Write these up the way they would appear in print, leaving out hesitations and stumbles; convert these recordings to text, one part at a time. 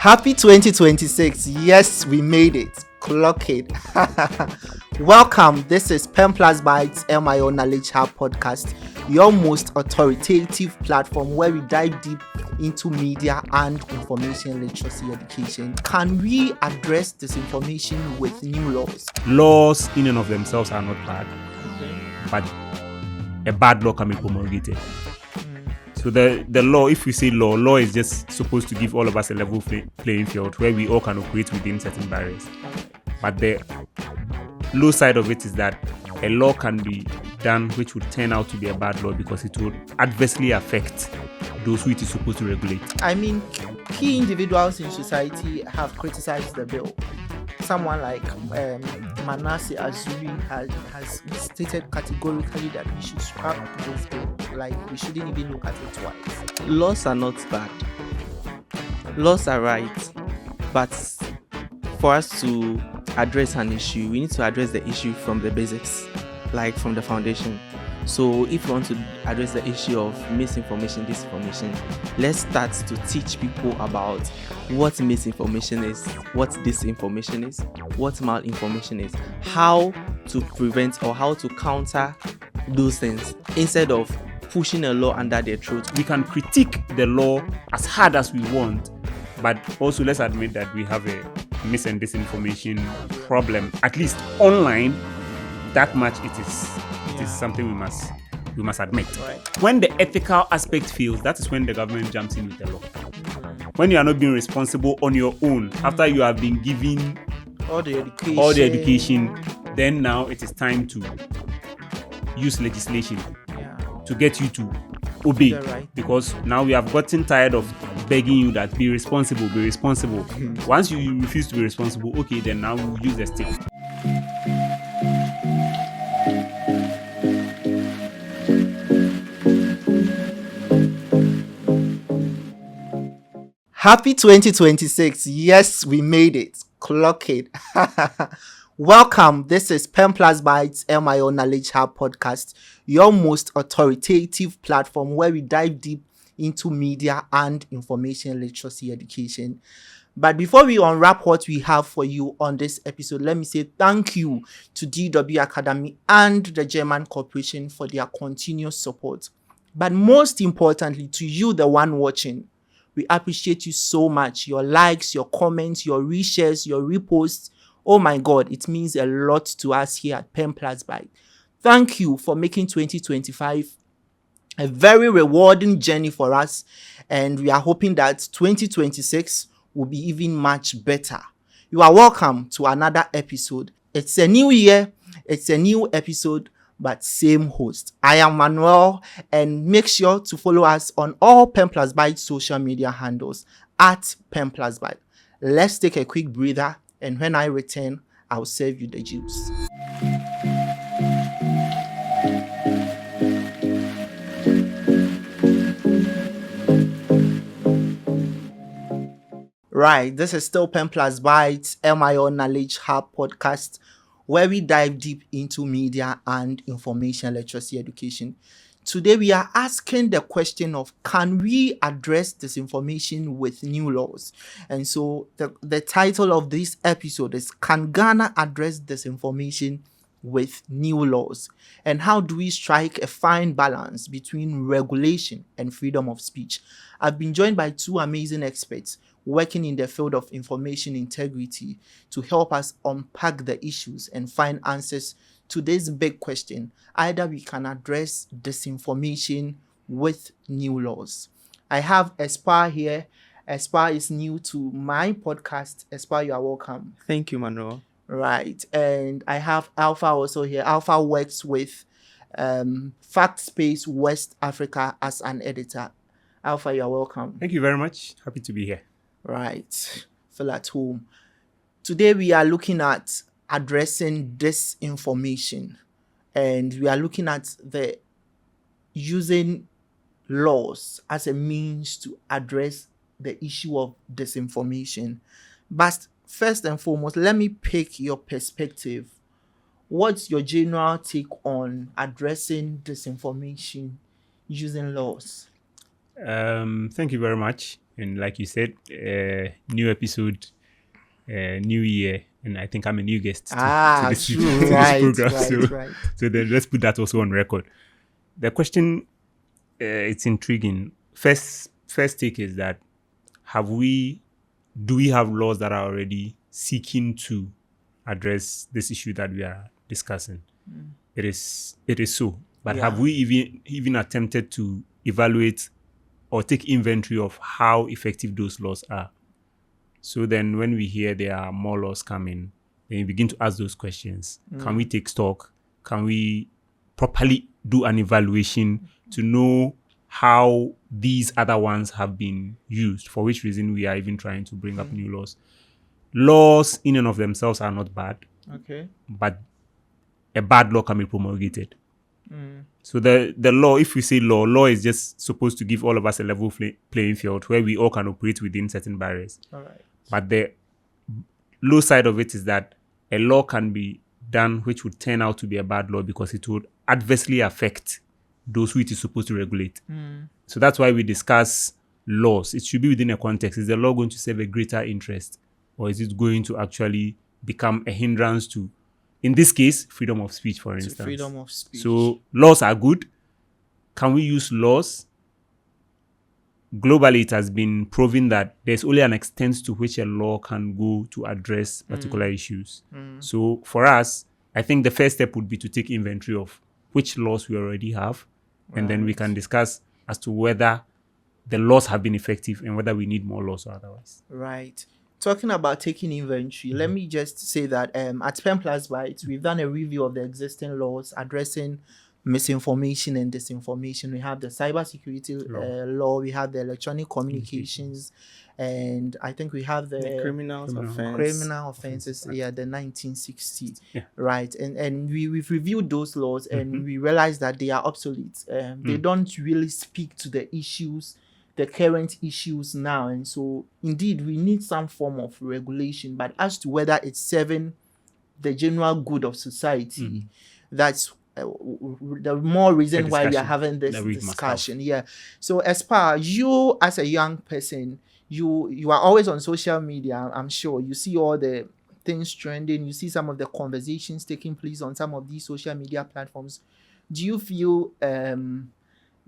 Happy 2026. Yes, we made it. Clock it. Welcome. This is Penplusbytes MIO Knowledge Hub podcast, your most authoritative platform where we dive deep into media and information literacy education. Can we address disinformation with new laws? Laws in and of themselves are not bad, but a bad law can be promulgated. So the law, if we say law is just supposed to give all of us a level playing field where we all can operate within certain barriers. But the low side of it is that a law can be done which would turn out to be a bad law because it would adversely affect those who it is supposed to regulate. I mean, key individuals in society have criticized the bill. Someone like Manuel has stated categorically that we should scrap this bill. Like, we shouldn't even look at it twice. Laws are not bad. Laws are right. But for us to address an issue, we need to address the issue from the basics, like from the foundation. So if you want to address the issue of misinformation, disinformation, let's start to teach people about what misinformation is, what disinformation is, what malinformation is, how to prevent or how to counter those things instead of pushing a law under their throat. We can critique the law as hard as we want, but also let's admit that we have a mis and disinformation problem, at least online. That much it is something we must admit. Right. When the ethical aspect fails, that is when the government jumps in with the law. When you are not being responsible on your own, after you have been given all the education, then now it is time to use legislation to get you to obey. Right. Because now we have gotten tired of begging you that be responsible. Once you refuse to be responsible, okay, then now we'll use the stick. Happy 2026. Yes, we made it. Clock it. Welcome. This is Penplusbytes MIO Knowledge Hub podcast, your most authoritative platform where we dive deep into media and information literacy education. But before we unwrap what we have for you on this episode, let me say thank you to DW Academy and the German Corporation for their continuous support. But most importantly, to you, the one watching, we appreciate you so much. Your likes, your comments, your reshares, your reposts. Oh my God, it means a lot to us here at Penplusbytes. Thank you for making 2025 a very rewarding journey for us. And we are hoping that 2026 will be even much better. You are welcome to another episode. It's a new year. It's a new episode, but same host. I am Manuel, and make sure to follow us on all Penplusbytes social media handles at Penplusbytes. Let's take a quick breather, and when I return, I'll serve you the juice. Right, this is still Penplusbytes MIO Knowledge Hub podcast, where we dive deep into media and information literacy education. Today, we are asking the question of, can we address disinformation with new laws? And so the title of this episode is, can Ghana address disinformation with new laws? And how do we strike a fine balance between regulation and freedom of speech? I've been joined by two amazing experts working in the field of information integrity to help us unpack the issues and find answers to this big question. Either we can address disinformation with new laws. I have Espar here. Espar is new to my podcast. Espar, you are welcome. Thank you, Manuel. Right. And I have Alfa also here. Alfa works with Fact Space West Africa as an editor. Alfa, you are welcome. Thank you very much. Happy to be here. Right. Feel at home. Today we are looking at addressing disinformation, and we are looking at the using laws as a means to address the issue of disinformation. But first and foremost, let me pick your perspective. What's your general take on addressing disinformation using laws? Thank you very much. And like you said, new episode, new year, and I think I'm a new guest to this, True. to this Right, program. right. So then let's put that also on record. The question, it's intriguing. First take is that do we have laws that are already seeking to address this issue that we are discussing? It is so. But have we even attempted to evaluate or take inventory of how effective those laws are? So then when we hear there are more laws coming, then you begin to ask those questions. Can we take stock? Can we properly do an evaluation to know how these other ones have been used, for which reason we are even trying to bring up new laws? Laws in and of themselves are not bad, Okay. but a bad law can be promulgated. So the law, if we say law is just supposed to give all of us a level playing field where we all can operate within certain barriers. All right. But the low side of it is that a law can be done which would turn out to be a bad law because it would adversely affect those who it is supposed to regulate. So that's why we discuss laws. It should be within a context. Is the law going to serve a greater interest, or is it going to actually become a hindrance to, in this case, freedom of speech, for instance? Freedom of speech. So laws are good. Can we use laws? Globally, it has been proven that there's only an extent to which a law can go to address particular issues. So for us, I think the first step would be to take inventory of which laws we already have, and then we can discuss as to whether the laws have been effective and whether we need more laws or otherwise. Right. Talking about taking inventory, let me just say that at Penplusbytes, we've done a review of the existing laws addressing misinformation and disinformation. We have the cybersecurity law, we have the electronic communications, and I think we have the criminal offenses, the 1960, right? And we've reviewed those laws and we realized that they are obsolete. They don't really speak to the issues, the current issues now, and so indeed we need some form of regulation, but as to whether it's serving the general good of society, that's the more reason why we are having this discussion. So Espar, you as a young person, you are always on social media. I'm sure you see all the things trending, you see some of the conversations taking place on some of these social media platforms. Do you feel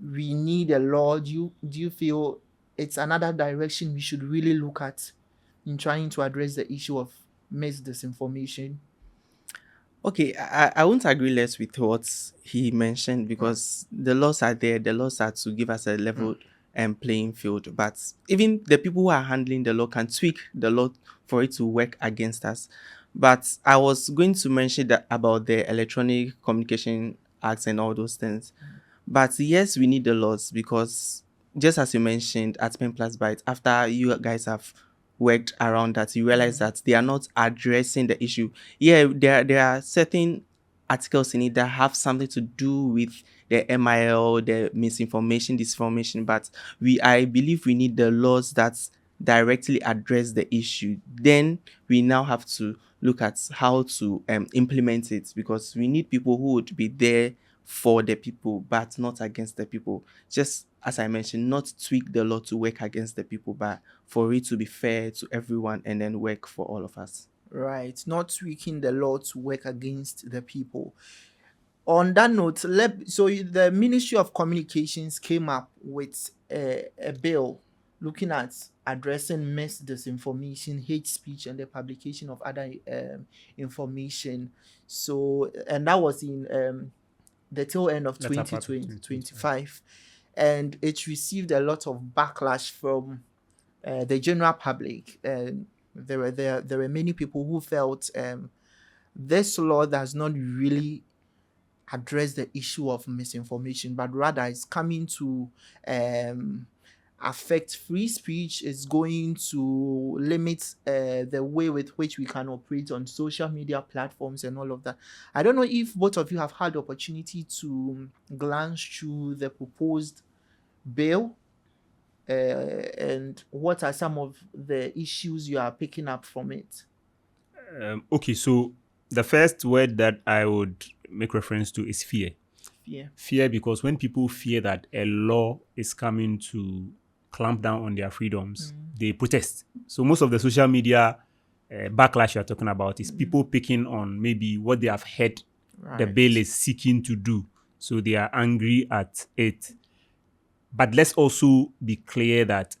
we need a law? Do you feel it's another direction we should really look at in trying to address the issue of disinformation? Okay, I won't agree less with what he mentioned because the laws are there. The laws are to give us a level playing field. But even the people who are handling the law can tweak the law for it to work against us. But I was going to mention that about the Electronic Communication Acts and all those things. But yes, we need the laws because just as you mentioned at Penplusbytes, after you guys have worked around that, you realize that they are not addressing the issue. There are certain articles in it that have something to do with the MIL, the misinformation, disinformation, but I believe we need the laws that directly address the issue. Then we now have to look at how to implement it, because we need people who would be there for the people but not against the people. Just as I mentioned, not tweak the law to work against the people, but for it to be fair to everyone and then work for all of us. Right, not tweaking the law to work against the people. On that note, so the Ministry of Communications came up with a bill looking at addressing disinformation, hate speech, and the publication of other information. So, and that was in the tail end of 2025, and it received a lot of backlash from the general public. There were many people who felt this law does not really address the issue of misinformation, but rather it's coming to affect free speech. Is going to limit the way with which we can operate on social media platforms and all of that. I don't know if both of you have had the opportunity to glance through the proposed bill, and what are some of the issues you are picking up from it? Okay, so the first word that I would make reference to is fear. Fear, because when people fear that a law is coming to clamp down on their freedoms, they protest. So most of the social media backlash you're talking about is people picking on maybe what they have heard the bill is seeking to do. So they are angry at it. But let's also be clear that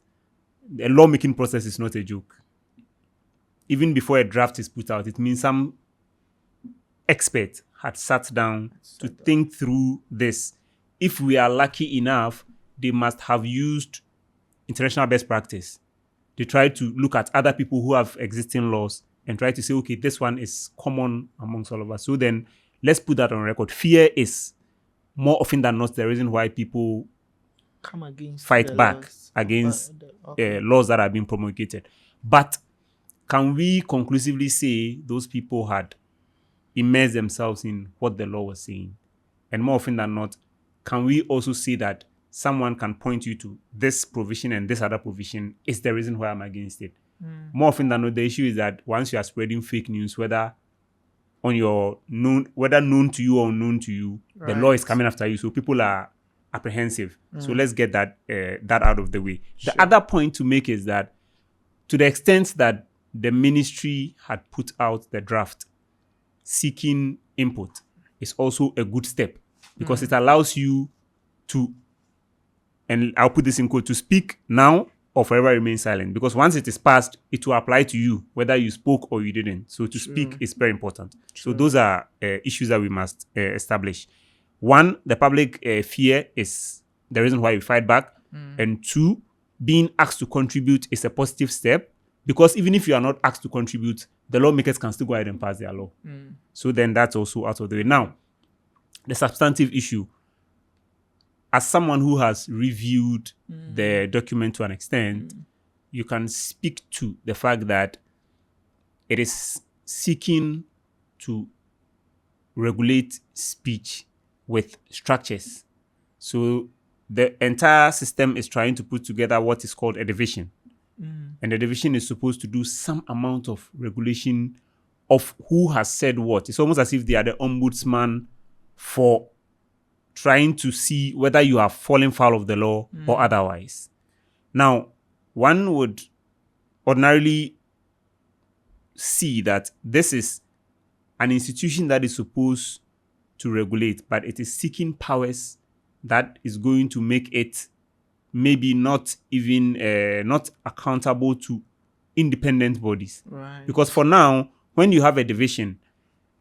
the lawmaking process is not a joke. Even before a draft is put out, it means some expert had sat down to think through this. If we are lucky enough, they must have used international best practice. They try to look at other people who have existing laws and try to say, okay, this one is common amongst all of us. So then let's put that on record. Fear is more often than not the reason why people come against fight back against laws that are being promulgated. But can we conclusively say those people had immersed themselves in what the law was saying? And more often than not, can we also say that someone can point you to this provision and this other provision is the reason why I'm against it? More often than not, the issue is that once you are spreading fake news, whether on your known to you or unknown to you, the law is coming after you. So people are apprehensive. So let's get that out of the way. Sure. The other point to make is that to the extent that the ministry had put out the draft seeking input is also a good step, because it allows you to, and I'll put this in quote, to speak now or forever remain silent. Because once it is passed, it will apply to you, whether you spoke or you didn't. So to speak is very important. So those are issues that we must establish. One, the public fear is the reason why we fight back. And two, being asked to contribute is a positive step, because even if you are not asked to contribute, the lawmakers can still go ahead and pass their law. So then that's also out of the way. Now, the substantive issue. As someone who has reviewed the document to an extent, you can speak to the fact that it is seeking to regulate speech with structures. So the entire system is trying to put together what is called a division. And the division is supposed to do some amount of regulation of who has said what. It's almost as if they are the ombudsman for trying to see whether you have fallen foul of the law or otherwise. Now, one would ordinarily see that this is an institution that is supposed to regulate, but it is seeking powers that is going to make it maybe not even not accountable to independent bodies. Right. Because for now, when you have a division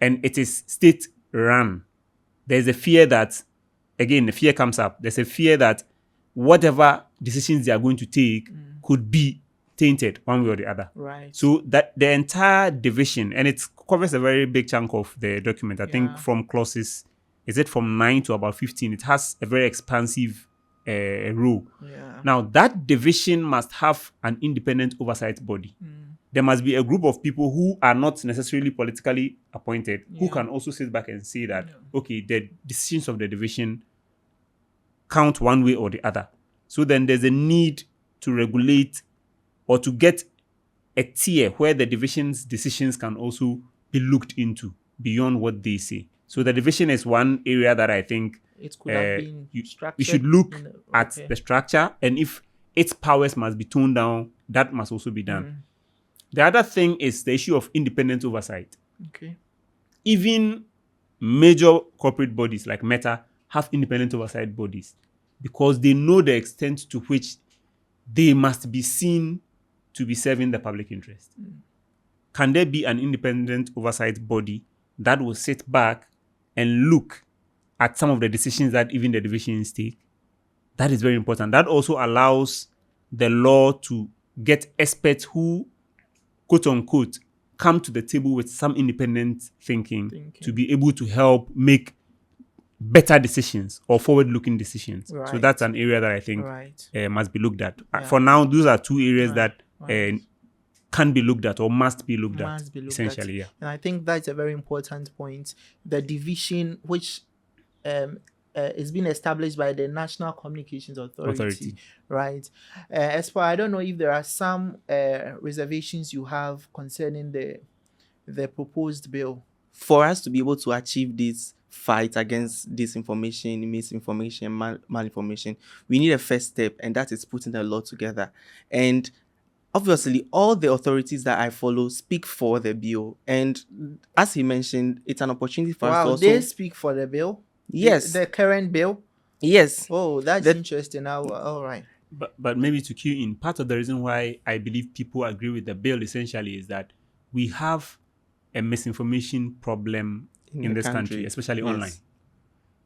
and it is state run, there's a fear that, again, the fear comes up. There's a fear that whatever decisions they are going to take could be tainted one way or the other. Right. So that the entire division, and it covers a very big chunk of the document. I think from clauses, is it from 9 to about 15? It has a very expansive rule. Yeah. Now, that division must have an independent oversight body. There must be a group of people who are not necessarily politically appointed, who can also sit back and say that, okay, the decisions of the division count one way or the other. So then there's a need to regulate or to get a tier where the division's decisions can also be looked into beyond what they say. So the division is one area that I think it could have been we should look at the structure, and if its powers must be toned down, that must also be done. The other thing is the issue of independent oversight. Okay. Even major corporate bodies like Meta have independent oversight bodies because they know the extent to which they must be seen to be serving the public interest. Can there be an independent oversight body that will sit back and look at some of the decisions that even the divisions take? That is very important. That also allows the law to get experts who, quote unquote, come to the table with some independent thinking to be able to help make better decisions or forward-looking decisions. Right. So that's an area that I think must be looked at. For now, those are two areas that can be looked at or must be looked at, essentially. And I think that's a very important point. The division, which is being established by the National Communications Authority. Right? Espar, I don't know if there are some reservations you have concerning the proposed bill. For us to be able to achieve this, fight against disinformation, misinformation, malinformation, we need a first step, and that is putting the law together. And obviously, all the authorities that I follow speak for the bill. And as he mentioned, it's an opportunity for us to Wow, also... they speak for the bill? Yes. The current bill? Yes. Oh, that's That- interesting. All right. But maybe to cue in, part of the reason why I believe people agree with the bill essentially is that we have a misinformation problem in the this country, especially Yes. online.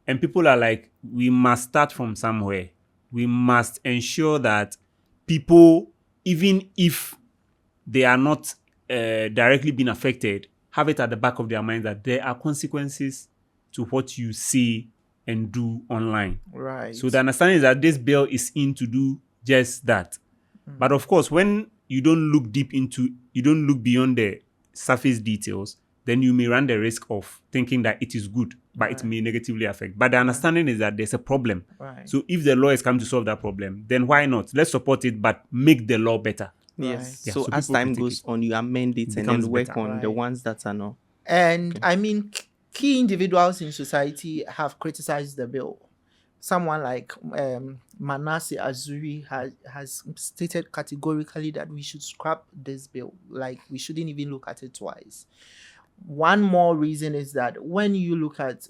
And people are like, we must start from somewhere. We must ensure that people, even if they are not directly being affected, have it at the back of their mind that there are consequences to what you say and do online. Right. So the understanding is that this bill is in to do just that. But of course, when you don't look beyond the surface details, then you may run the risk of thinking that it is good, but it may negatively affect. But the understanding is that there's a problem. Right. So if the law is come to solve that problem, then why not? Let's support it, but make the law better. Yes. Right. Yeah, So so as people time critique goes it. on, you amend it and Becomes then work better. on the Right. ones that are not. And I mean, key individuals in society have criticized the bill. Someone like Manasseh Azuri has stated categorically that we should scrap this bill. Like, we shouldn't even look at it twice. One more reason is that when you look at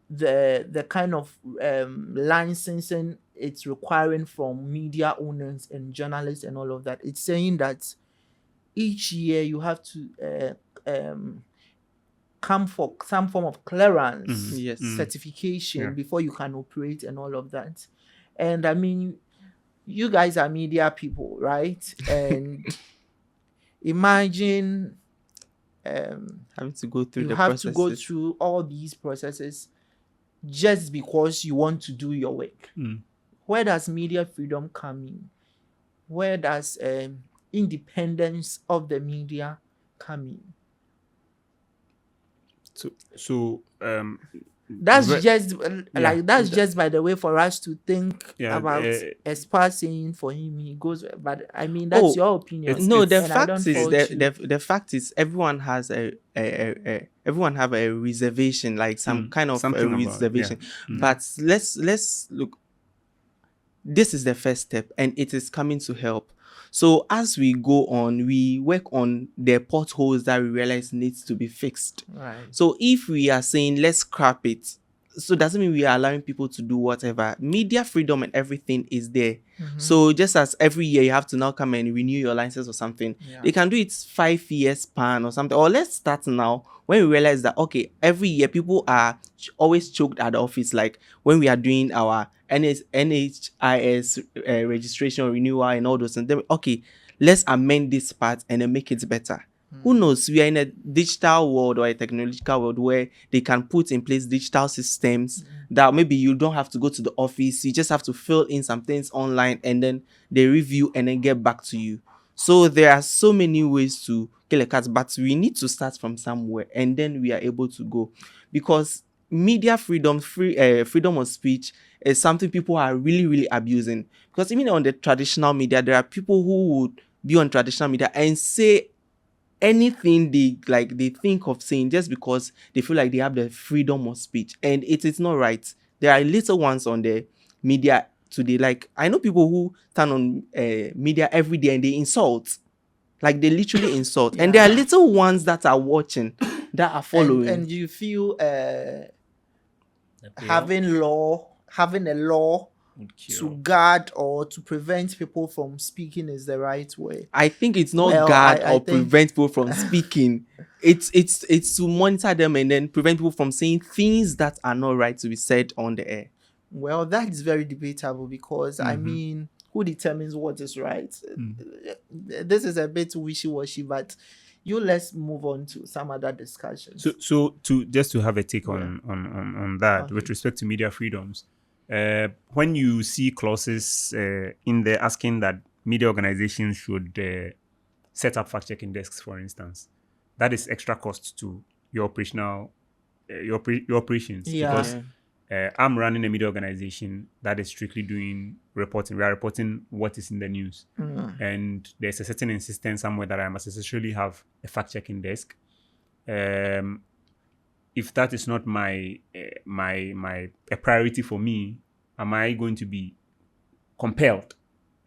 the kind of licensing it's requiring from media owners and journalists and all of that, it's saying that each year you have to come for some form of clearance, Yes. certification Yeah. before you can operate and all of that. And I mean, you guys are media people, right? And imagine Having to go through you the have processes. to go through all these processes just because you want to do your work. Where does media freedom come in? Where does independence of the media come in? So That's Ve- just yeah. that's just by the way for us to think Yeah, about Espar saying for him he goes, but I mean that's Oh, your opinion. No, the and I fact don't is fault you. the fact is everyone has everyone have a reservation, like some kind of something a about it, reservation. yeah. But let's look. This is the first step, and it is coming to help. So as we go on, we work on the potholes that we realize needs to be fixed. Right. So if we are saying let's scrap it, so doesn't mean we are allowing people to do whatever. Media freedom and everything is there. So just as every year you have to now come and renew your license or something, Yeah. they can do it 5 years span or something. Or let's start now when we realize that, okay, every year people are always choked at the office, like when we are doing our NHIS registration renewal and all those things. Then, okay, let's amend this part and then make it better. Who knows? We are in a digital world or a technological world where they can put in place digital systems that maybe you don't have to go to the office. You just have to fill in some things online and then they review and then get back to you. So there are so many ways to kill a cat, but we need to start from somewhere and then we are able to go. Because media freedom, freedom of speech is something people are really, really abusing. Because even on the traditional media, there are people who would be on traditional media and say anything they think of saying just because they feel like they have the freedom of speech, and it is not right. There are little ones on the media today. Like I know people who turn on media every day and they insult, like they literally insult, and there are little ones that are watching, that are following. And you feel having a law to guard or to prevent people from speaking is the right way. I think it's not Well, guard I or think- prevent people from speaking. It's to monitor them and then prevent people from saying things that are not right to be said on the air. Well, that is very debatable because I mean, who determines what is right? This is a bit wishy-washy, but let's move on to some other discussions. So to have a take on that Okay. with respect to media freedoms, when you see clauses in there asking that media organizations should set up fact-checking desks, for instance, that is extra cost to your operational your operations. Yeah. Because I'm running a media organization that is strictly doing reporting. We are reporting what is in the news. And there's a certain insistence somewhere that I must necessarily have a fact-checking desk. if that is not my a priority for me, am I going to be compelled?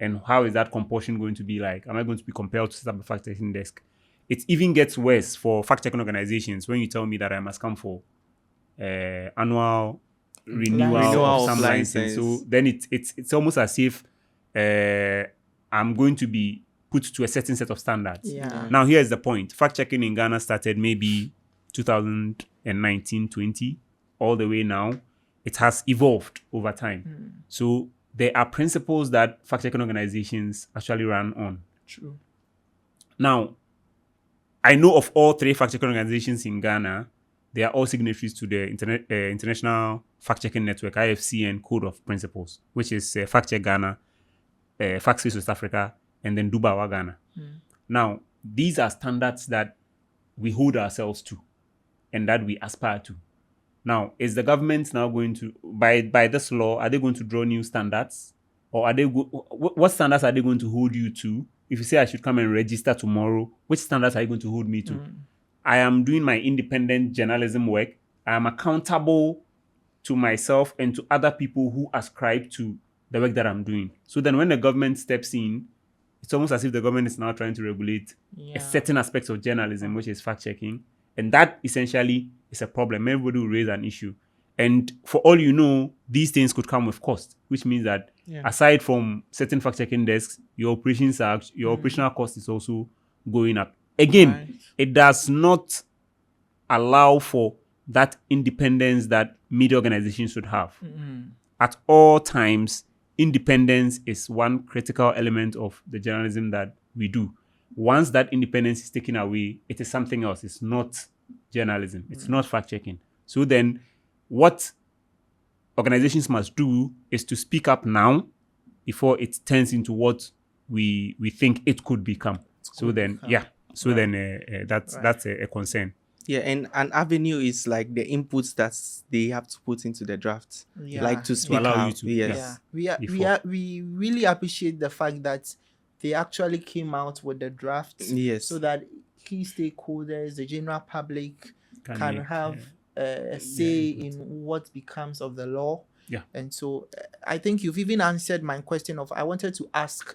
And how is that compulsion going to be like? Am I going to be compelled to set up a fact-checking desk? It even gets worse for fact-checking organizations when you tell me that I must come for annual renewal of some license. So then it's almost as if I'm going to be put to a certain set of standards. Yeah. Now, here's the point. Fact-checking in Ghana started maybe 2019-20, all the way now. It has evolved over time. So there are principles that fact-checking organizations actually run on. True. Now, I know of all 3 fact-checking organizations in Ghana. They are all signatories to the International Fact-Checking Network, IFCN Code of Principles, which is Fact Check Ghana, Fact Face West Africa, and then Dubawa Ghana. Now, these are standards that we hold ourselves to and that we aspire to. Now, is the government now going to, by this law, are they going to draw new standards? Or are they what standards are they going to hold you to? If you say I should come and register tomorrow, which standards are you going to hold me to? I am doing my independent journalism work. I am accountable to myself and to other people who ascribe to the work that I'm doing. So then when the government steps in, it's almost as if the government is now trying to regulate a certain aspect of journalism, which is fact-checking. And that essentially is a problem. Everybody will raise an issue. And for all you know, these things could come with cost, which means that aside from certain fact-checking desks, your operational cost is also going up. Again, it does not allow for that independence that media organizations should have. At all times, independence is one critical element of the journalism that we do. Once that independence is taken away, it is something else. It's not journalism. It's not fact-checking. So then what organizations must do is to speak up now before it turns into what we think it could become. That's a concern. Yeah, and an avenue is like the inputs that they have to put into the draft, like to speak allow you out. to. Yes. We really appreciate the fact that they actually came out with the draft, so that key stakeholders, the general public, can have a say in what becomes of the law. Yeah. And so I think you've even answered my question of, I wanted to ask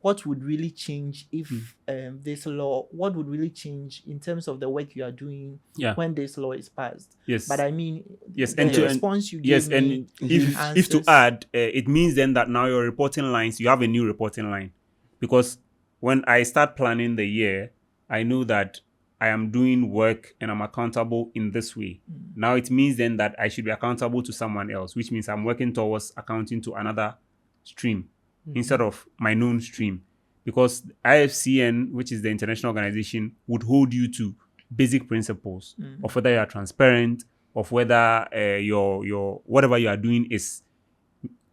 what would really change if this law, what would really change in terms of the work you are doing when this law is passed? Yes. But I mean, the response you gave me, if to add, it means then that now your reporting lines, you have a new reporting line. Because when I start planning the year, I know that I am doing work and I'm accountable in this way. Now it means then that I should be accountable to someone else, which means I'm working towards accounting to another stream instead of my known stream. Because IFCN, which is the international organization, would hold you to basic principles of whether you are transparent, of whether your whatever you are doing is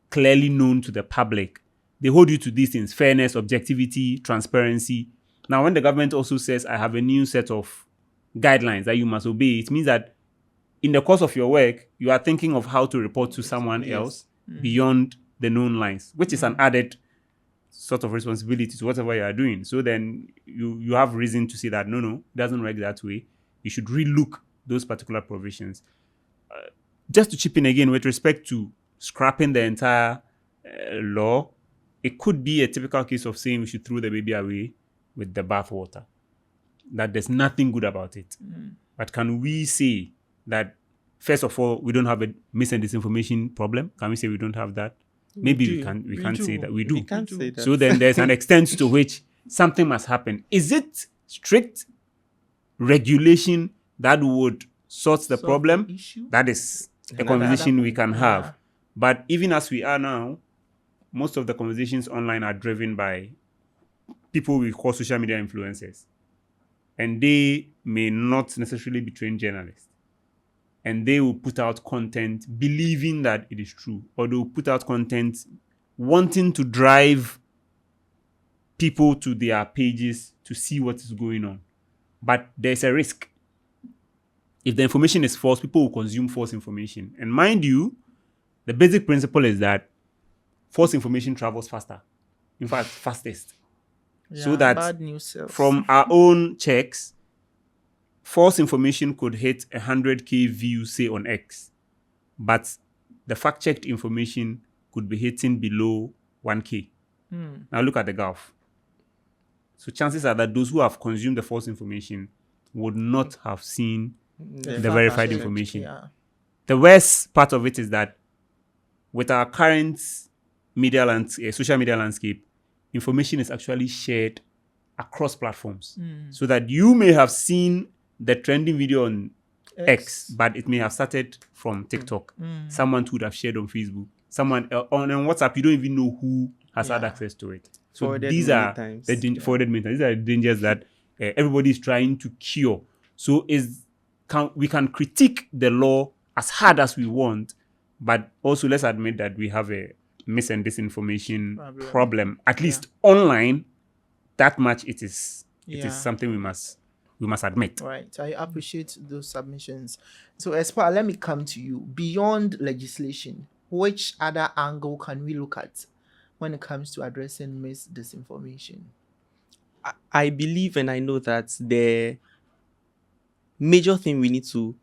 clearly known to the public. They hold you to these things: fairness, objectivity, transparency. Now, when the government also says, I have a new set of guidelines that you must obey, it means that in the course of your work, you are thinking of how to report to someone else beyond the known lines, which is an added sort of responsibility to whatever you are doing. So then you have reason to say that, no, it doesn't work that way. You should relook those particular provisions. Just to chip in again, with respect to scrapping the entire law, it could be a typical case of saying we should throw the baby away with the bathwater, that there's nothing good about it. But can we say that, first of all, we don't have a mis and disinformation problem? Can we say we don't have that? Maybe we can't say that. We do. We can't say that. So then there's an extent to which something must happen. Is it strict regulation that would sort the problem? That is a conversation we can have. But even as we are now, most of the conversations online are driven by people we call social media influencers. And they may not necessarily be trained journalists. And they will put out content believing that it is true. Or they will put out content wanting to drive people to their pages to see what is going on. But there's a risk. If the information is false, people will consume false information. And mind you, the basic principle is that false information travels faster. In fact, fastest. So that bad news sells. From our own checks, false information could hit 100K views, say on X, but the fact-checked information could be hitting below 1K. Now look at the Gulf. So chances are that those who have consumed the false information would not have seen the verified fact-check, information. yeah. The worst part of it is that with our current social media landscape, information is actually shared across platforms. So that you may have seen the trending video on X, but it may have started from TikTok. Someone would have shared on Facebook. Someone on WhatsApp, you don't even know who has had access to it. So Forwarded these many are times. forwarded many times. These are the dangers that everybody is trying to cure. So we can critique the law as hard as we want, but also let's admit that we have a mis and disinformation problem. At least online, that much it is something we must admit. Right. I appreciate those submissions. So Espar, let me come to you. Beyond legislation, which other angle can we look at when it comes to addressing disinformation? I believe and I know that the major thing we need to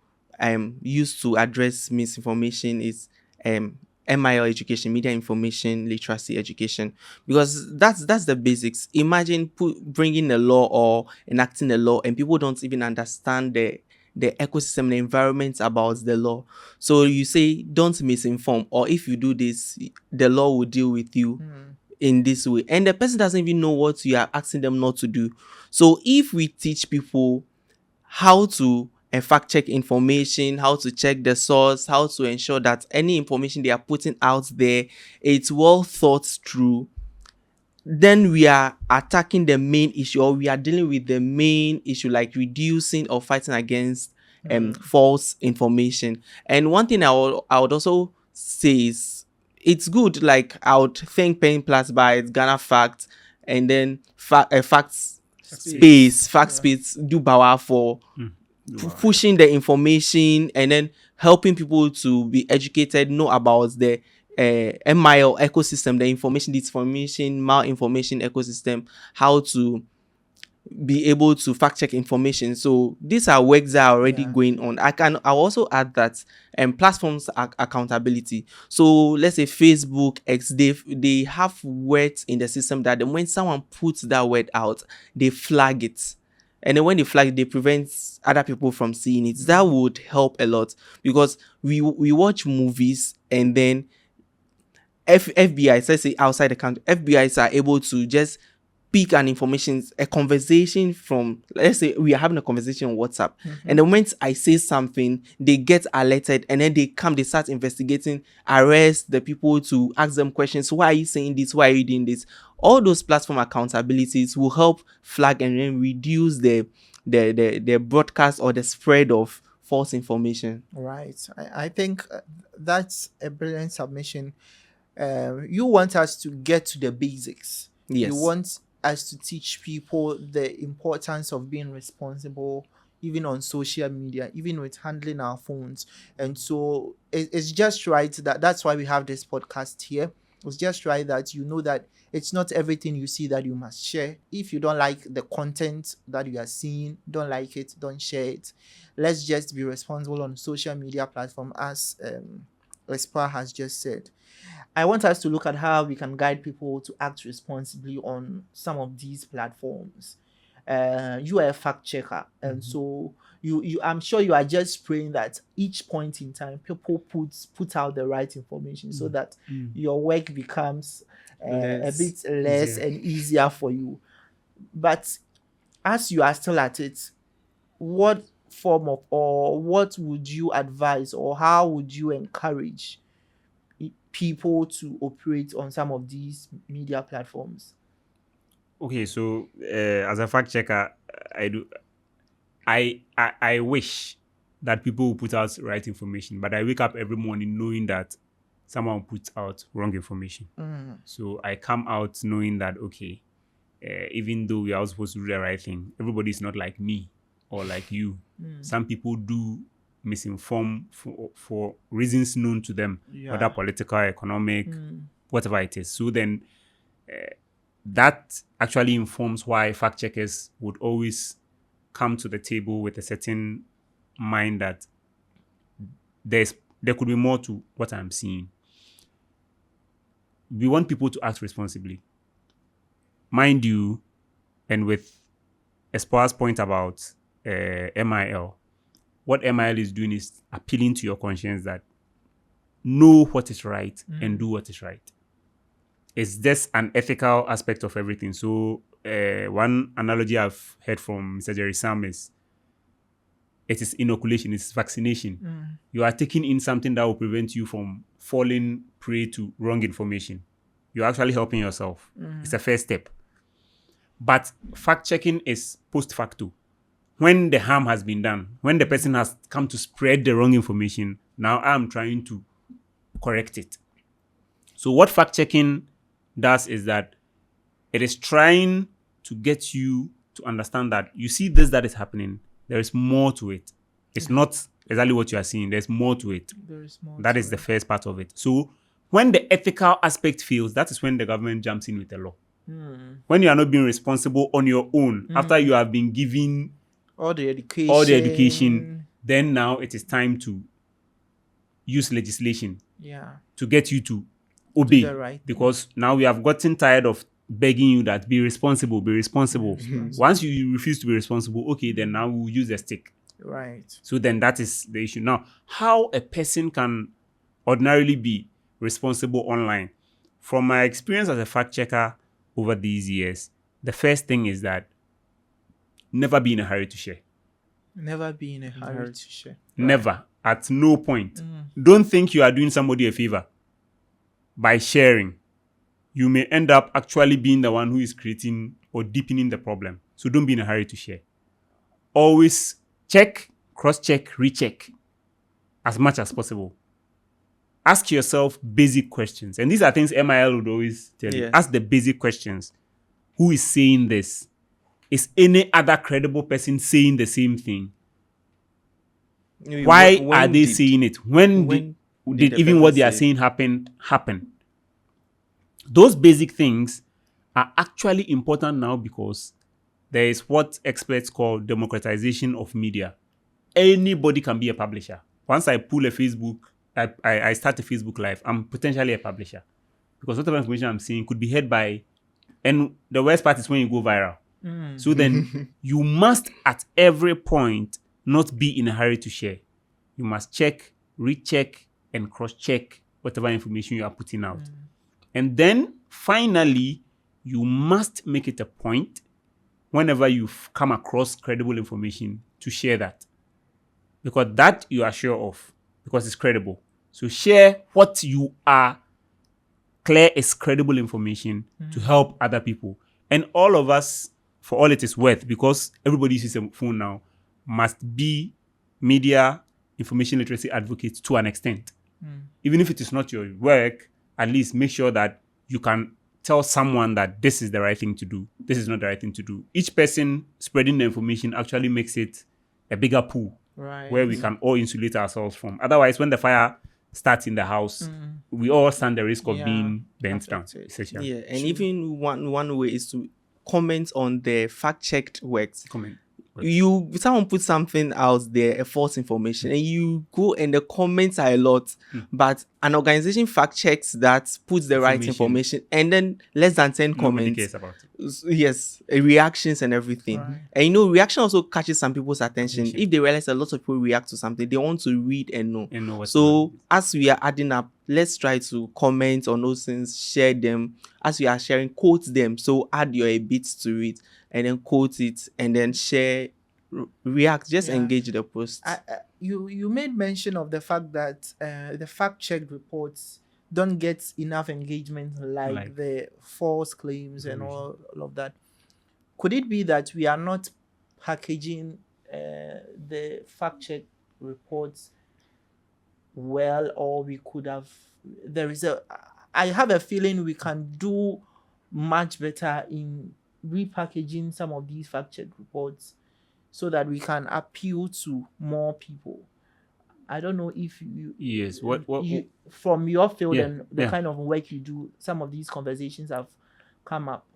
use to address misinformation is MIL education, media information literacy education, because that's the basics. Imagine bringing a law or enacting a law and people don't even understand the ecosystem, the environment about the law. So you say don't misinform, or if you do this, the law will deal with you in this way, and the person doesn't even know what you are asking them not to do. So if we teach people how to fact check information, how to check the source, how to ensure that any information they are putting out there, it's well thought through, then we are attacking the main issue, or we are dealing with the main issue, like reducing or fighting against false information. And one thing I would also say is it's good, like I would thank Penplusbytes, Ghana Facts, and then Facts Space do power for pushing the information and then helping people to be educated, know about the MIL ecosystem, the information disinformation, malinformation ecosystem, how to be able to fact check information. So these are works that are already going on. I'll also add that platforms accountability. So let's say Facebook, X, they have words in the system that when someone puts that word out, they flag it. And then when they flag it, they prevent other people from seeing it. That would help a lot, because we watch movies and then FBI, let's say outside the country, FBIs are able to just pick an information, a conversation from, let's say we are having a conversation on WhatsApp, and the moment I say something, they get alerted, and then they start investigating, arrest the people to ask them questions. Why are you saying this? Why are you doing this? All those platform accountabilities will help flag and then reduce the broadcast or the spread of false information. Right. I think that's a brilliant submission. You want us to get to the basics. Yes. You want us to teach people the importance of being responsible, even on social media, even with handling our phones. And so it's just right that's why we have this podcast here. It's just right that you know that it's not everything you see that you must share. If you don't like the content that you are seeing, don't like it, don't share it. Let's just be responsible on social media platform, as Espar has just said. I want us to look at how we can guide people to act responsibly on some of these platforms. You are a fact checker, and so you I'm sure you are just praying that each point in time people put out the right information so that your work becomes a bit less and easier for you. But as you are still at it, what form of, or what would you advise, or how would you encourage people to operate on some of these media platforms? Okay, so as a fact checker, I wish that people will put out right information, but I wake up every morning knowing that someone puts out wrong information. So I come out knowing that, okay, even though we are all supposed to do the right thing, everybody is not like me or like you. Some people do misinform for reasons known to them, whether political, economic, whatever it is. So then that actually informs why fact checkers would always come to the table with a certain mind that there could be more to what I'm seeing. We want people to act responsibly. Mind you, and with Espar's point about MIL, what MIL is doing is appealing to your conscience that know what is right and do what is right. It's just an ethical aspect of everything. So one analogy I've heard from Mr. Jerry Sam is it is inoculation, it's vaccination. You are taking in something that will prevent you from falling prey to wrong information. You're actually helping yourself. It's a first step. But fact-checking is post facto. When the harm has been done, when the person has come to spread the wrong information, now I'm trying to correct it. So what fact-checking does is that it is trying to get you to understand that you see this that is happening, there is more to it. It's not exactly what you are seeing. There's more to it. There is more. That is the first part of it. So when the ethical aspect fails, that is when the government jumps in with the law. When you are not being responsible on your own, after you have been given all the education, then now it is time to use legislation to get you to obey. Right, because now we have gotten tired of begging you that be responsible. Once you refuse to be responsible, okay, then now we'll use a stick. Right. So then that is the issue. Now, how a person can ordinarily be responsible online? From my experience as a fact checker over these years, the first thing is that never be in a hurry to share. Never be in a hurry to share. Never. At no point. Don't think you are doing somebody a favor by sharing. You may end up actually being the one who is creating or deepening the problem. So don't be in a hurry to share. Always check, cross-check, recheck as much as possible. Ask yourself basic questions. And these are things MIL would always tell you. Ask the basic questions. Who is saying this? Is any other credible person saying the same thing? Why are they saying it? When did even what they are saying happen? Those basic things are actually important now because there is what experts call democratization of media. Anybody can be a publisher. Once I pull a Facebook, I start a Facebook Live, I'm potentially a publisher. Because whatever information I'm saying could be heard by, and the worst part is when you go viral. So then you must at every point not be in a hurry to share. You must check, recheck, and cross-check whatever information you are putting out. And then finally, you must make it a point whenever you've come across credible information to share that. Because that you are sure of, because it's credible. So share what you are clear is credible information to help other people. And all of us, for all it is worth, because everybody uses a phone now, must be media information literacy advocates to an extent. Even if it is not your work, at least make sure that you can tell someone that this is the right thing to do. This is not the right thing to do. Each person spreading the information actually makes it a bigger pool where we can all insulate ourselves from. Otherwise, when the fire starts in the house, we all stand the risk of being bent down. Yeah, and even one way is to comment on the fact-checked works. Someone puts something out there, a false information, and you go and the comments are a lot, but an organization fact checks that, puts the right information, and then less than 10 comments. Cares about it. Yes, reactions and everything. And reaction also catches some people's attention. If they realize a lot of people react to something, they want to read and know. So as we are adding up, let's try to comment on those things, share them. As we are sharing, quote them. So add your bits to it, and then quote it, and then share, react, just engage the post. You made mention of the fact that the fact-checked reports don't get enough engagement like the false claims and all of that. Could it be that we are not packaging the fact-check reports well, or we could have... I have a feeling we can do much better in repackaging some of these fact-check reports so that we can appeal to more people. I don't know if you... Yes. From your field and the kind of work you do, some of these conversations have come up.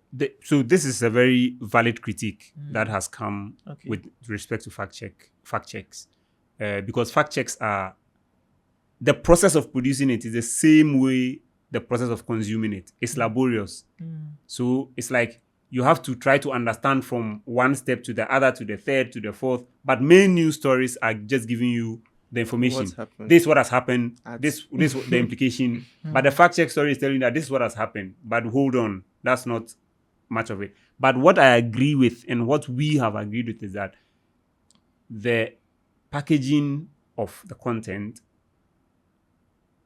So this is a very valid critique that has come Okay. with respect to fact checks, because fact checks are the process of producing it is the same way the process of consuming it. It's laborious. So it's like you have to try to understand from one step to the other, to the third, to the fourth. But main news stories are just giving you the information. What's happened. This is what has happened. That's- This the implication. But the fact check story is telling you that this is what has happened. But hold on, that's not much of it. But what I agree with and what we have agreed with is that the packaging of the content,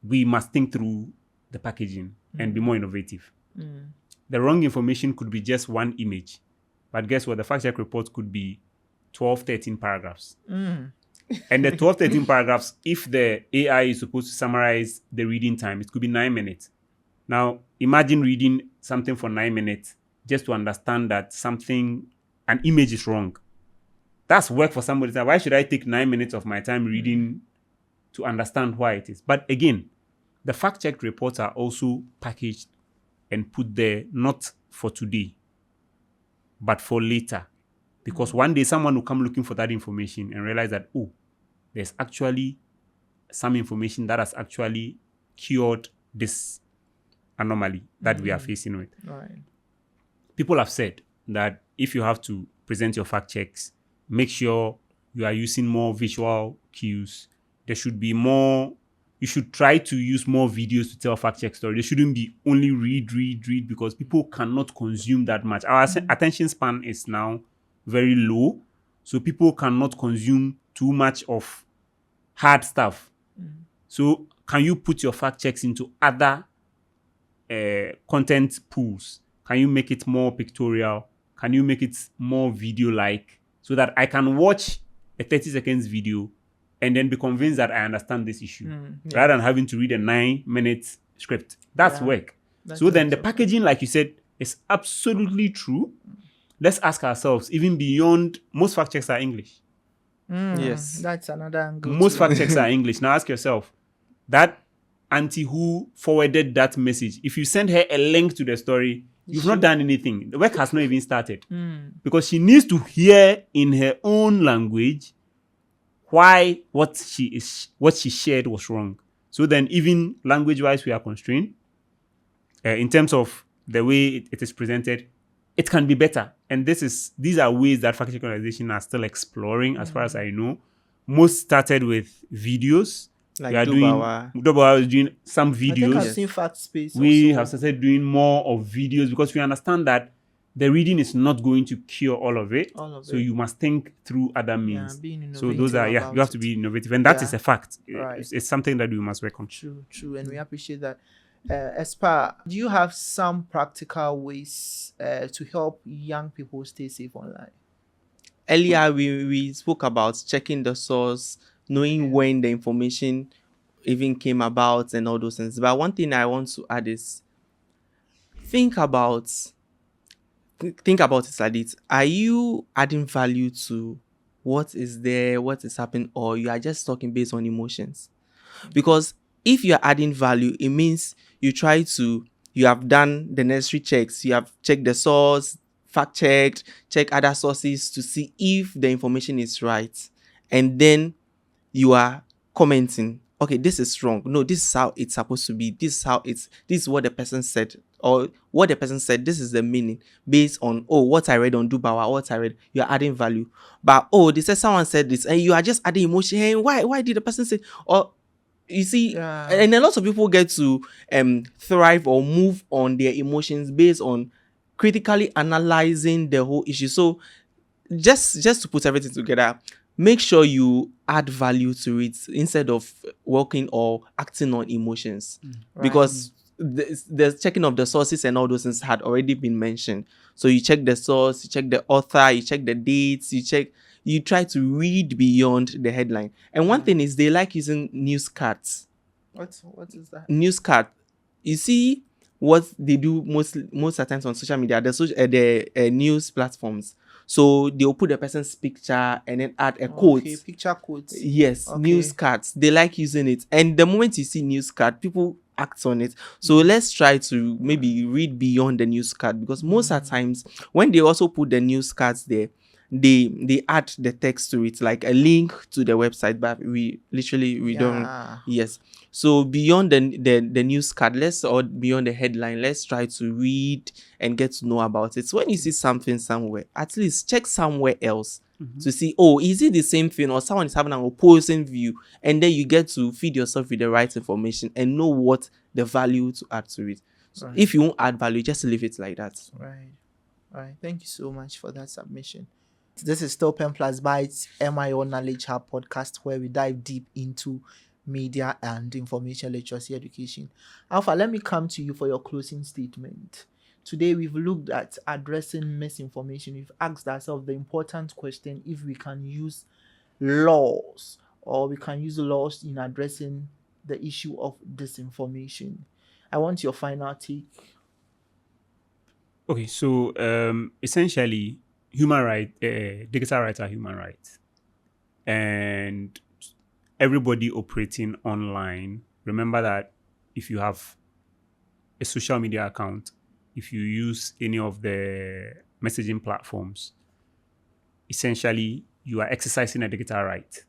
we must think through the packaging and be more innovative. The wrong information could be just one image. But guess what? The fact check report could be 12, 13 paragraphs. And the 12, 13 paragraphs, if the AI is supposed to summarize the reading time, it could be 9 minutes. Now, imagine reading something for 9 minutes just to understand that an image is wrong. That's work for somebody. Why should I take 9 minutes of my time reading to understand why it is? But again, the fact-check reports are also packaged and put there not for today, but for later. Because one day someone will come looking for that information and realize that, oh, there's actually some information that has actually cured this anomaly that we are facing with. Right. People have said that if you have to present your fact checks, make sure you are using more visual cues. There should be more. You should try to use more videos to tell fact check story. There shouldn't be only read, because people cannot consume that much. Our attention span is now very low, so people cannot consume too much of hard stuff. So can you put your fact checks into other content pools? Can you make it more pictorial? Can you make it more video-like so that I can watch a 30 seconds video and then be convinced that I understand this issue rather than having to read a 9-minute script? That's work. So then the packaging, like you said, is absolutely true. Let's ask ourselves, even beyond, most fact checks are English. Yes. That's another angle. Most too. fact checks are English. Now ask yourself, that auntie who forwarded that message, if you send her a link to the story, you've not done anything. The work has not even started. Because she needs to hear in her own language why what she shared was wrong. So then even language-wise, we are constrained. In terms of the way it is presented, it can be better. And these are ways that fact-check organizations are still exploring, as far as I know. Most started with videos. Like We are Dubawa. Dubawa is doing some I think videos. I've seen Fact Space. We also. have started doing more of videos because we understand that the reading is not going to cure all of it. So you must think through other means. being So those innovative are, about you have to it. be innovative. And that is Yeah. a fact. Right. It's something that we must work on. True, and we appreciate that. Espar, do you have some practical ways to help young people stay safe online? Earlier, we spoke about checking the source, knowing when the information even came about and all those things. But one thing I want to add is think about it like this. Are you adding value to what is there, what is happening, or you are just talking based on emotions? Because if you're adding value, it means you have done the necessary checks. You have checked the source, check other sources to see if the information is right. And then you are commenting, okay, this is wrong. No, this is how it's supposed to be. This is what the person said. Or what the person said, this is the meaning based on, what I read on Dubawa, what I read, you're adding value. But, they said someone said this, and you are just adding emotion. Hey, why did the person say, or you see, and a lot of people get to thrive or move on their emotions based on critically analyzing the whole issue. So just to put everything together, make sure you add value to it instead of working or acting on emotions. Because the checking of the sources and all those things had already been mentioned. So you check the source, you check the author, you check the dates, you try to read beyond the headline. And one thing is they like using news cards. What is that? News card. You see what they do most of the times on social media, the news platforms. So they'll put the person's picture and then add a quote. Okay, picture quotes. Yes, Okay. news cards. They like using it. And the moment you see news card, people act on it. So let's try to maybe read beyond the news card, because most of the times when they also put the news cards there, they add the text to it, like a link to the website, but we don't. Yeah. Yes. So beyond the news card, or beyond the headline, let's try to read and get to know about it. So when you see something somewhere, at least check somewhere else to see, oh, is it the same thing, or someone is having an opposing view, and then you get to feed yourself with the right information and know what the value to add to it. So Right. if you won't add value, just leave it like that. Right. Thank you so much for that submission. This is still Penplusbytes MIO Knowledge Hub podcast, where we dive deep into media and information literacy education. Alpha, let me come to you for your closing statement. Today, we've looked at addressing misinformation. We've asked ourselves the important question if we can use laws, or we can use laws in addressing the issue of disinformation. I want your final take. Okay, so essentially, digital rights are human rights, and everybody operating online. Remember that if you have a social media account, if you use any of the messaging platforms, essentially you are exercising a digital right,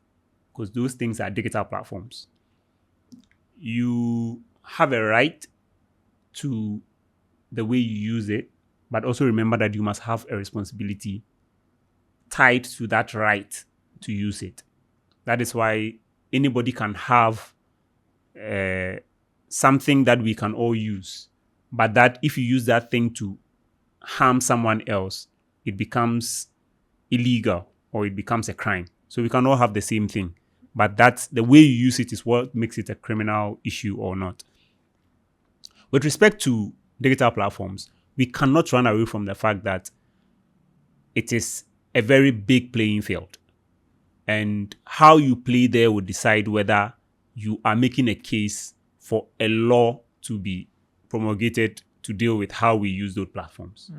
because those things are digital platforms. You have a right to the way you use it, but also remember that you must have a responsibility tied to that right to use it. That is why anybody can have something that we can all use, but that if you use that thing to harm someone else, it becomes illegal or it becomes a crime. So we can all have the same thing, but that's the way you use it is what makes it a criminal issue or not. With respect to digital platforms, we cannot run away from the fact that it is a very big playing field. And how you play there will decide whether you are making a case for a law to be promulgated to deal with how we use those platforms.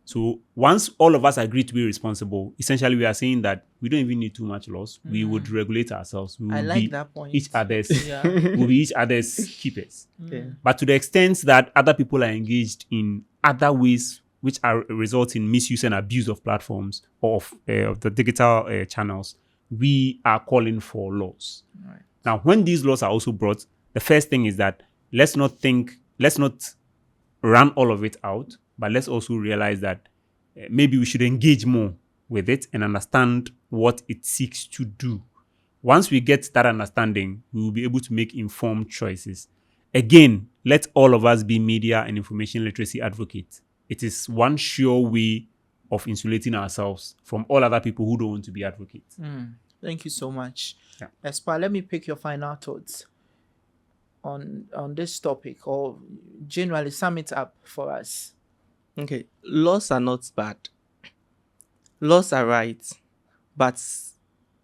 So once all of us agree to be responsible, essentially we are saying that we don't even need too much laws. We would regulate ourselves. We will I like be that point. each other's Yeah. will be each other's keepers. Yeah. But to the extent that other people are engaged in other ways which are result in misuse and abuse of platforms or of the digital channels, we are calling for laws. Right. Now, when these laws are also brought, the first thing is that let's not run all of it out, but let's also realize that maybe we should engage more with it and understand what it seeks to do. Once we get that understanding, we will be able to make informed choices. Again, let all of us be media and information literacy advocates. It is one sure way of insulating ourselves from all other people who don't want to be advocates. Thank you so much. Yeah. Espar, let me pick your final thoughts on this topic, or generally sum it up for us. Okay, laws are not bad. Laws are right, but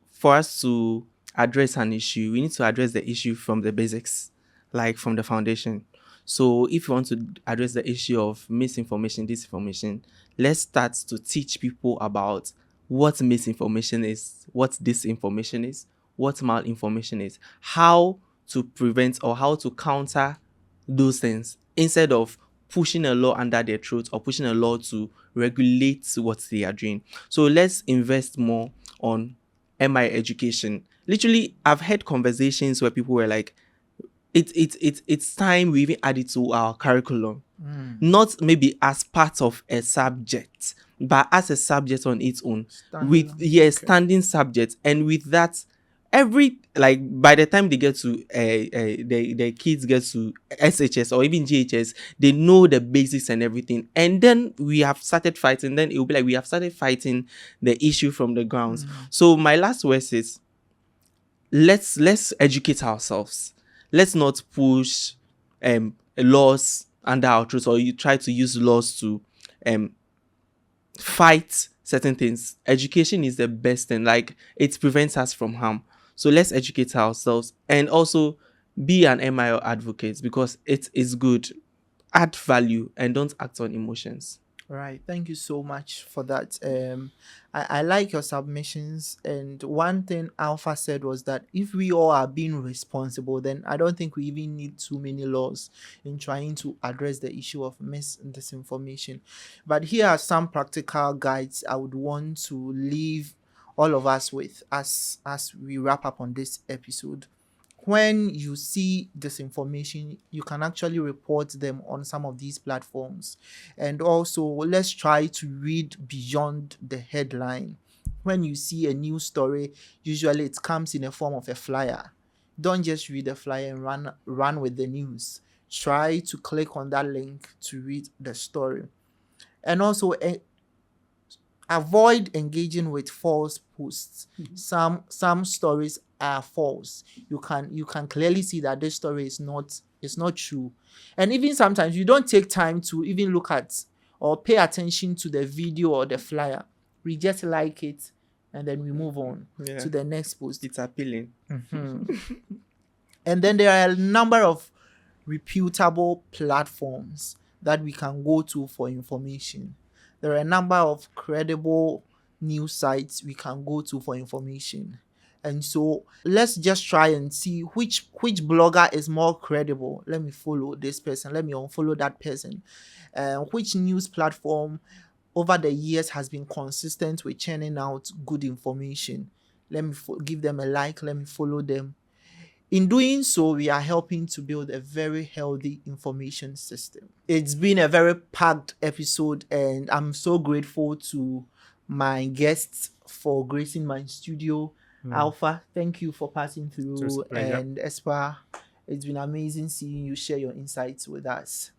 for us to address an issue, we need to address the issue from the basics, like from the foundation. So if you want to address the issue of misinformation, disinformation, let's start to teach people about what misinformation is, what disinformation is, what malinformation is, how to prevent or how to counter those things, instead of pushing a law under their throat or pushing a law to regulate what they are doing. So let's invest more on MI education. Literally, I've had conversations where people were like, it's time we even add it to our curriculum. Not maybe as part of a subject, but as a subject on its own. Standing subject. And with that, by the time they get to the kids get to SHS or even GHS, they know the basics and everything. And then we have started fighting. Then it will be like we have started fighting the issue from the grounds. So my last words is, let's educate ourselves. Let's not push laws under our throats, or you try to use laws to fight certain things. Education is the best thing. Like, it prevents us from harm. So let's educate ourselves and also be an MIO advocate, because it is good. Add value and don't act on emotions. Right. Thank you so much for that. I like your submissions. And one thing Alpha said was that if we all are being responsible, then I don't think we even need too many laws in trying to address the issue of mis and disinformation. But here are some practical guides I would want to leave all of us with as we wrap up on this episode. When you see disinformation, you can actually report them on some of these platforms. And also, let's try to read beyond the headline. When you see a news story, usually it comes in a form of a flyer. Don't just read the flyer and run with the news. Try to click on that link to read the story. And also, avoid engaging with false posts. Some stories are false. You can clearly see that this story is not true. And even sometimes you don't take time to even look at or pay attention to the video or the flyer. We just like it and then we move on to the next post. It's appealing. And then there are a number of reputable platforms that we can go to for information. There are a number of credible news sites we can go to for information. And so let's just try and see which blogger is more credible. Let me follow this person. Let me unfollow that person. Which news platform over the years has been consistent with churning out good information. Let me give them a like. Let me follow them. In doing so, we are helping to build a very healthy information system. It's been a very packed episode, and I'm so grateful to my guests for gracing my studio. Alpha, thank you for passing through, and Espar, it's been amazing seeing you share your insights with us.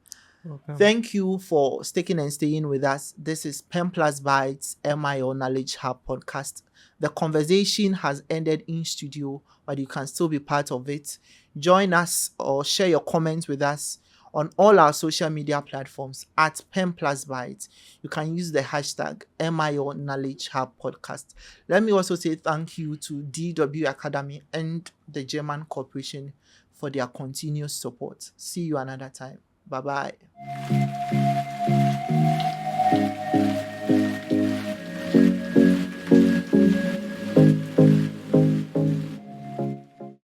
Welcome. Thank you for sticking and staying with us. This is Penplusbytes MIO Knowledge Hub podcast. The conversation has ended in studio, but you can still be part of it. Join us or share your comments with us on all our social media platforms at Penplusbytes. You can use the hashtag MIO Knowledge Hub podcast. Let me also say thank you to DW Academy and the German Corporation for their continuous support. See you another time. Bye-bye.